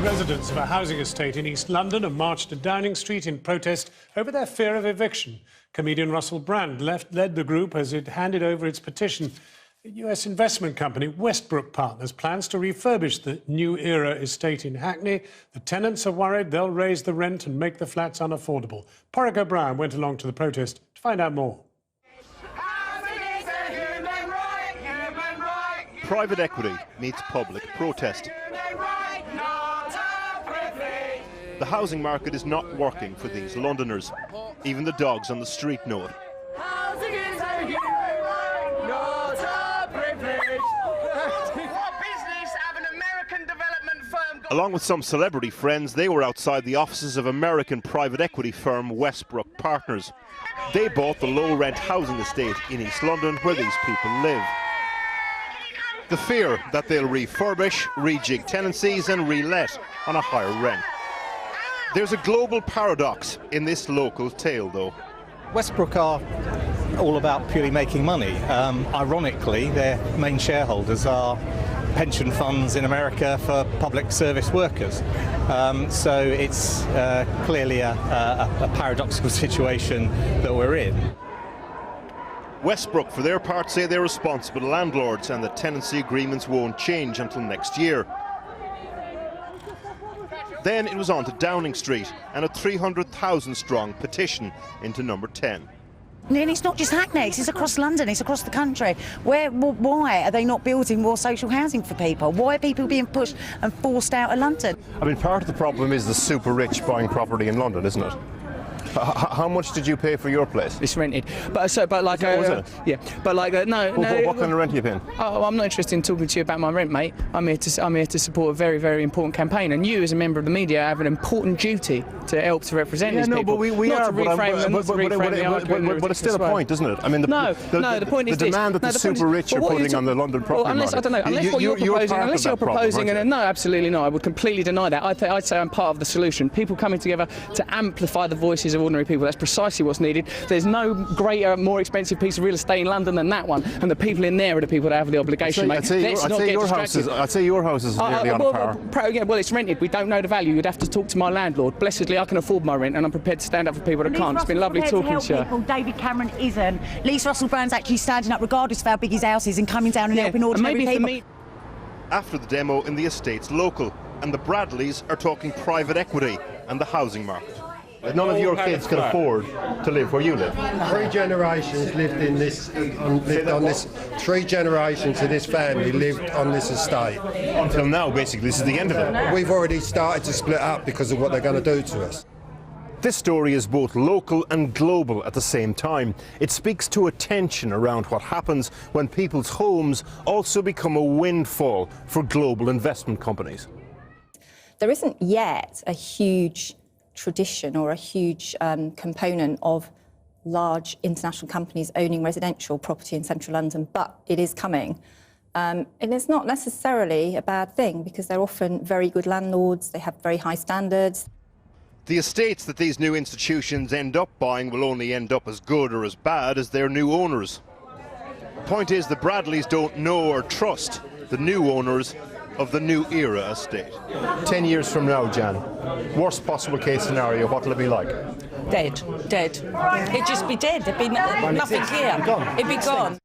Residents of a housing estate in East London have marched to Downing Street in protest over their fear of eviction. Comedian Russell Brand led the group as it handed over its petition. The US investment company Westbrook Partners plans to refurbish the New Era estate in Hackney. The tenants are worried they'll raise the rent and make the flats unaffordable. Porrick O'Brien went along to the protest to find out more. Private equity meets public protest. The housing market is not working for these Londoners. Even the dogs on the street know it. Housing is a human right, not a privilege. What business have an American development firm got? Along with some celebrity friends, they were outside the offices of American private equity firm Westbrook Partners. They bought the low-rent housing estate in East London where these people live. The fear that they'll refurbish, rejig tenancies and relet on a higher rent. There's a global paradox in this local tale, though. Westbrook are all about purely making money. Ironically, their main shareholders are pension funds in America for public service workers. So it's clearly a paradoxical situation that we're in. Westbrook, for their part, say they're responsible landlords and the tenancy agreements won't change until next year. Then it was on to Downing Street and a 300,000-strong petition into number 10. And it's not just Hackney, it's across London, it's across the country. Why are they not building more social housing for people? Why are people being pushed and forced out of London? I mean, part of the problem is the super rich buying property in London, isn't it? How much did you pay for your place? It's rented, but like no. What kind of rent are you paying? Oh, I'm not interested in talking to you about my rent, mate. I'm here to support a very, very important campaign, and you, as a member of the media, have an important duty to help to represent these people. But we are. But it's still a point, isn't it? I mean, the point is the demand that the super rich are putting on the London property market. I don't know. Unless what you're proposing, no, absolutely not. I would completely deny that. I'd say I'm part of the solution. People coming together to amplify the voices of ordinary people. That's precisely what's needed. There's no greater, more expensive piece of real estate in London than that one, and the people in there are the people that have the obligation, mate. I'd say your house is nearly on par. Yeah, well, it's rented. We don't know the value. You'd have to talk to my landlord. Blessedly, I can afford my rent, and I'm prepared to stand up for people that can't. It's been lovely talking to you. David Cameron isn't. At least Russell Brand's actually standing up, regardless of how big his house is, and coming down and helping ordinary people. After the demo in the estate's local, and the Bradleys are talking private equity and the housing market. None of your kids can afford to live where you live. 3 generations lived in this. 3 generations of this family lived on this estate. Until now, basically, this is the end of it. We've already started to split up because of what they're going to do to us. This story is both local and global at the same time. It speaks to a tension around what happens when people's homes also become a windfall for global investment companies. There isn't yet a huge tradition or a huge component of large international companies owning residential property in central London, but it is coming. And it's not necessarily a bad thing because they're often very good landlords, they have very high standards. The estates that these new institutions end up buying will only end up as good or as bad as their new owners. The point is the Bradleys don't know or trust the new owners of the New Era estate. 10 years from now, Jan, worst possible case scenario, what will it be like? Dead. It'd just be dead. There'd be nothing here. It'd be gone.